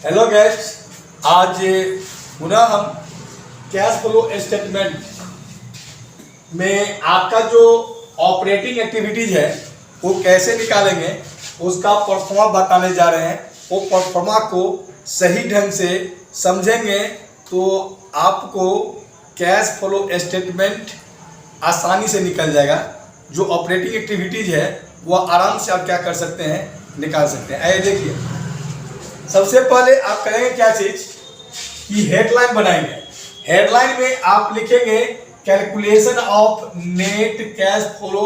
Hello guest, आज पुनः हम कैश फ्लो स्टेटमेंट में आपका जो ऑपरेटिंग एक्टिविटीज है वो कैसे निकालेंगे उसका परफॉर्मा बताने जा रहे हैं। वो परफॉर्मा को सही ढंग से समझेंगे तो आपको कैश फ्लो स्टेटमेंट आसानी से निकल जाएगा। जो ऑपरेटिंग एक्टिविटीज है वो आराम से आप क्या कर सकते हैं, निकाल सकते हैं। आइए देखिए, सबसे पहले आप करेंगे क्या चीज कि हेडलाइन बनाएंगे। हेडलाइन में आप लिखेंगे calculation of net cash flow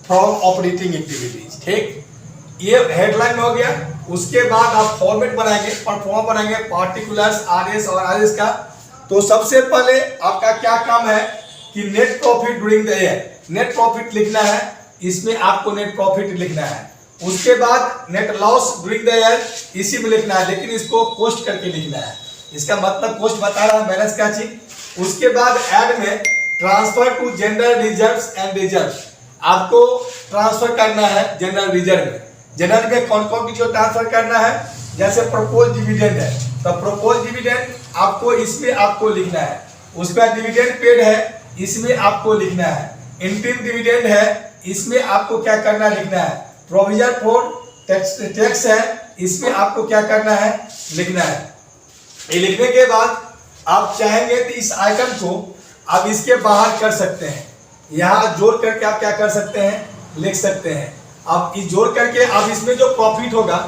from operating activities. ठीक, ये हेडलाइन में हो गया। उसके बाद आप फॉर्मेट बनाएंगे, परफॉर्मा बनाएंगे, पार्टिकुलर्स आरएस और आरएस का। तो सबसे पहले आपका क्या काम है कि net profit during the year, net profit लिखना है। इसमें आपको नेट प्रॉफिट लिखना है। उसके बाद net loss during the year इसी में लिखना है, लेकिन इसको कोस्ट करके लिखना है। इसका मतलब कोस्ट बता रहा है बैलेंस का चीज। उसके बाद ऐड में transfer to general reserves and reserve आपको ट्रांसफर करना है जनरल रिजर्व में। जनरल में कौन कौन की जो ट्रांसफर करना है, जैसे प्रपोज डिविडेंड है तो प्रपोज डिविडेंड आपको इसमें आपको लिखना है। उसका डिविडेंड पेड है, इसमें आपको लिखना है। इंटरिम डिविडेंड है, इसमें आपको क्या करना लिखना है। प्रोविजन फॉर टैक्स है, इसमें आपको क्या करना है, लिखना है। ये लिखने के बाद आप चाहेंगे तो इस आइटम को आप इसके बाहर कर सकते हैं। यहाँ जोड़ करके आप क्या कर सकते हैं, लिख सकते हैं। आप इस जोड़ करके आप इसमें जो प्रॉफिट होगा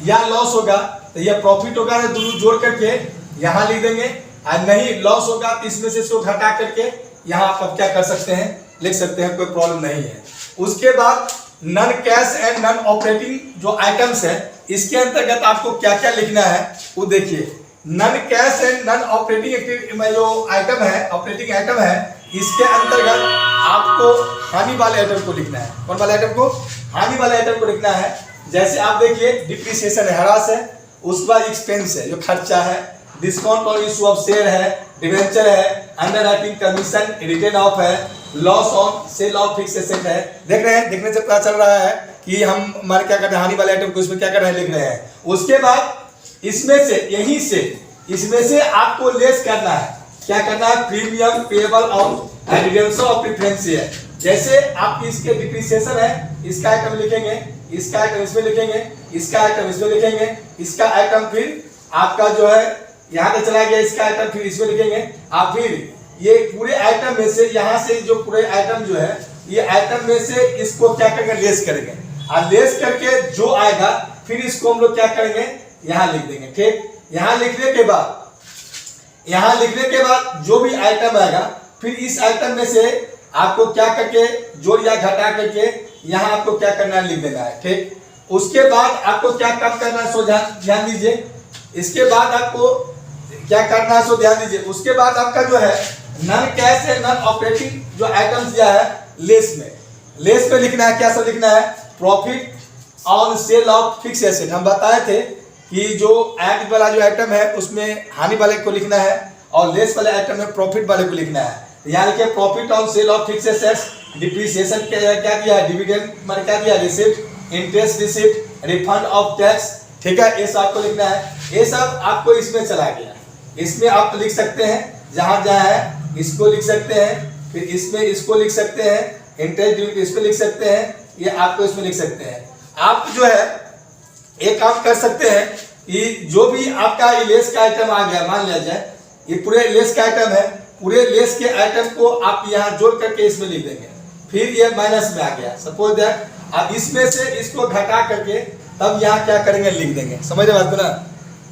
या लॉस होगा तो यह प्रॉफिट होगा तो दोनों जोड़ करके यहाँ लिख देंगे। और नहीं लॉस होगा तो इसमें से इसको घटा करके यहाँ आप क्या कर सकते हैं, लिख सकते हैं, कोई प्रॉब्लम नहीं है। उसके बाद non cash and non operating जो आइटम्स है इसके अंतर्गत आपको क्या क्या लिखना है वो देखिए। Non cash and non operating जो आइटम है, ऑपरेटिंग आइटम है, इसके अंतर्गत आपको हानि वाले आइटम को लिखना है। कौन वाले आइटम को, हानि वाले आइटम को लिखना है। जैसे आप देखिए डिप्रिसिएशन है, ह्रास है, उसके बाद एक्सपेंस है जो खर्चा है, डिस्काउंट और इशू ऑफ शेयर है, डिवेंचर है, अंडरराइटिंग कमीशन, रिटर्न ऑफ है, loss on sale of fix asset है। देख रहे हैं, देखने से पता चल रहा है कि हम हमारे क्या कर रहे हैं, हानि वाले आइटम को इसमें क्या कर रहे हैं, लिख रहे हैं। उसके बाद इसमें से यहीं से इसमें से आपको लेस करना है। क्या करना है, premium payable on redemption of preference share. जैसे आप इसके डिप्रिसिएशन है, इसका आइटम लिखेंगे, इसका आइटम इसमें लिखेंगे, इसका आइटम इसमें लिखेंगे, इसका आइटम फिर आपका जो है यहाँ पे चला गया, इसका आइटम फिर इसमें लिखेंगे। आप फिर ये पूरे आइटम में से यहाँ से जो पूरे आइटम जो है ये आइटम में से इसको क्या करेंगे, लेस करेंगे। और लेस करके जो आएगा फिर इसको हम लोग क्या करेंगे, यहाँ लिख देंगे। ठीक, यहाँ लिखने के बाद जो भी आइटम आएगा फिर इस आइटम में से आपको क्या करके जोड़ या घटा करके यहाँ आपको क्या करना है, लिख देना है। ठीक, उसके बाद आपको क्या काम करना है, सो ध्यान दीजिए। इसके बाद आपको क्या करना है, सो ध्यान दीजिए। उसके बाद आपका जो है नन कैश है, नन ऑपरेटिंग जो आइटम्स दिया है लेस में, लेस में लिखना है। क्या सब लिखना है, profit on sale of fix asset. हम बताए थे कि जो एक्ट वाला जो आइटम है उसमें हानि वाले को लिखना है और लेस वाले आइटम में प्रॉफिट वाले को लिखना है। यहाँ लिखिए profit on sale of fix assets, depreciation क्या दिया है, डिविडेंड मैंने क्या दिया, receipt, interest receipt, refund of tax. ठीक है, ये सब आपको लिखना है। ये सब आपको इसमें चला गया, इसमें आप लिख सकते हैं, जहां जहां है इसको लिख सकते हैं, फिर इसमें इसको लिख सकते हैं, इंटरेस्ट ड्यू इसको लिख सकते हैं, ये आपको इसमें लिख सकते हैं। आप जो है एक काम कर सकते हैं कि जो भी आपका लेस का आइटम आ गया, मान लिया जाए ये पूरे लेस का आइटम है, पूरे लेस के आइटम को आप यहाँ जोड़ करके इसमें लिख देंगे। फिर ये माइनस में आ गया, सपोज दैट अब इसमें से इसको घटा करके तब यहाँ क्या करेंगे, लिख देंगे। समझ रहे बात को ना,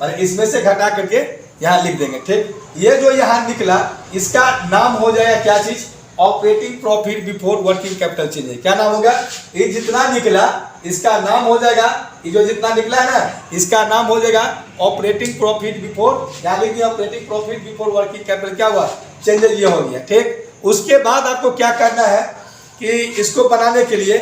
मतलब इसमें से घटा करके यहाँ लिख देंगे। ठीक, ये जो यहाँ निकला इसका नाम हो जाएगा क्या चीज, operating profit before working capital change है। क्या नाम होगा, ये जितना निकला इसका नाम हो जाएगा, ये जो जितना निकला है ना इसका नाम हो जाएगा ऑपरेटिंग प्रॉफिट बिफोर, यहाँ लिख दिया operating profit before working capital क्या हुआ, चेंजेस ये हो गया। ठीक, उसके बाद आपको क्या करना है कि इसको बनाने के लिए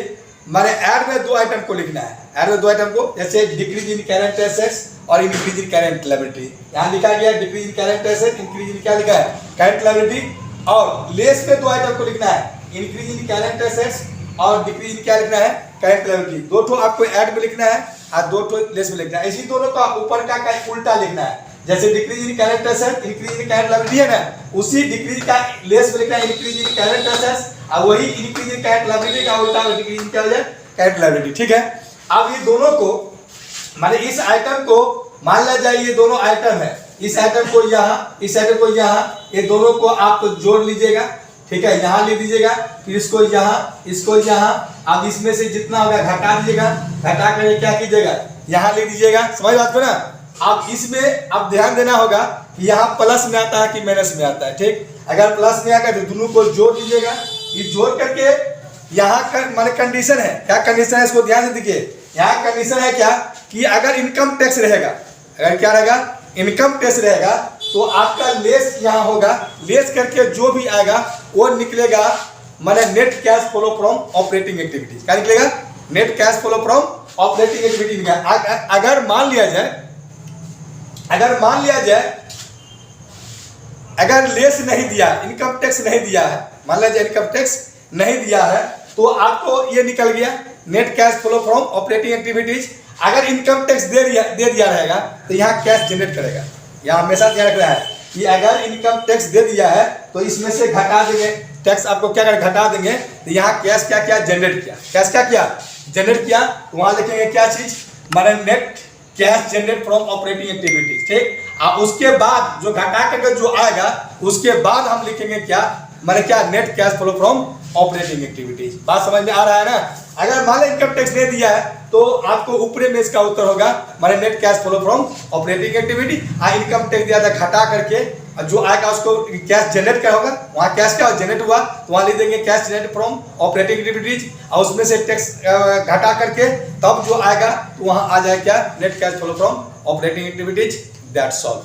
मैंने ऐड में दो आइटम को लिखना है। ऐड में दो आइटम को, जैसे डिक्रीज इन करंट एसेट्स और इंक्रीज इन करंट लायबिलिटी। यहाँ लिखा गया decrease in current asset, increase in क्या लिखा है, करंट लायबिलिटी। और लेस पे दो आइटम को लिखना है, इंक्रीज इन करंट एसेट्स और डिक्रीज इन क्या लिखना है, करंट लायबिलिटी। दो ठो आपको ऐड में लिखना है। और 2 तो लेस में लिखना है। इसी दोनों का ऊपर का उल्टा लिखना है। जैसे decrease in current asset increase in current liability है ना, उसी डिक्रीज का लेस में लिखना है इंक्रीज इन करंट एसेट्स, और वही इंक्रीज इन करंट लायबिलिटी का उल्टा डिक्रीज इन क्या हो जाए करंट लायबिलिटी। ठीक है, अब ये दोनों को माने इस आइटम को मान लिया जाए ये दोनों आइटम है, इस आइटम को यहाँ, इस आइटम को यहाँ, ये दोनों को आप जोड़ लीजिएगा। ठीक है, यहाँ ले दीजिएगा, फिर इसको यहाँ, इसको यहाँ, अब इसमें से जितना होगा घटा दीजिएगा, घटा कर क्या कीजिएगा यहाँ ले दीजिएगा। समझ बात को ना। अब इसमें अब ध्यान देना होगा कि यहाँ प्लस में आता है कि माइनस में आता है। ठीक, अगर प्लस में आएगा तो दोनों को जोड़ दीजिएगा। ये जोड़ करके यहाँ का माने कंडीशन है, क्या कंडीशन है इसको ध्यान से देखिए। यहाँ कंडीशन है क्या कि अगर इनकम टैक्स रहेगा, अगर क्या रहेगा इनकम टैक्स रहेगा, तो आपका लेस यहाँ होगा, लेस करके जो भी आएगा वो निकलेगा माने net cash flow from operating activities. क्या निकलेगा? Net cash flow from operating activities. अगर मान लिया जाए, अगर लेस नहीं दिया, इनकम टैक्स नहीं दिया है, मान लीजिए इनकम टैक्स नहीं दिया है, तो आपको ये निकल गया net cash flow from operating activities. अगर इनकम टैक्स दे दिया रहेगा तो यहाँ कैश जनरेट करेगा। यहाँ हमेशा ध्यान रखना है कि अगर इनकम टैक्स दे दिया है तो इसमें से घटा देंगे, टैक्स आपको क्या कर घटा देंगे, तो यहाँ कैश क्या क्या जनरेट किया, कैश क्या किया जनरेट किया, तो वहाँ लिखेंगे क्या चीज माने net cash generate from operating activities. ठीक, अब उसके बाद जो घटा करके जो आएगा उसके बाद हम लिखेंगे क्या माने क्या net cash flow from operating activities. बात समझ में आ रहा है ना। अगर मान लो इनकम टैक्स नहीं दिया है तो आपको ऊपरी में इसका उत्तर होगा माने net cash flow from operating activity. Income tax दिया था घटा करके जो आएगा उसको कैश जनरेट क्या होगा, वहाँ कैश क्या जनरेट हुआ तो वहाँ लिख देंगे cash generate from operating activities, और उसमें से टैक्स घटा करके तब जो आएगा तो वहाँ आ जाए क्या net cash flow from operating activities. That's all.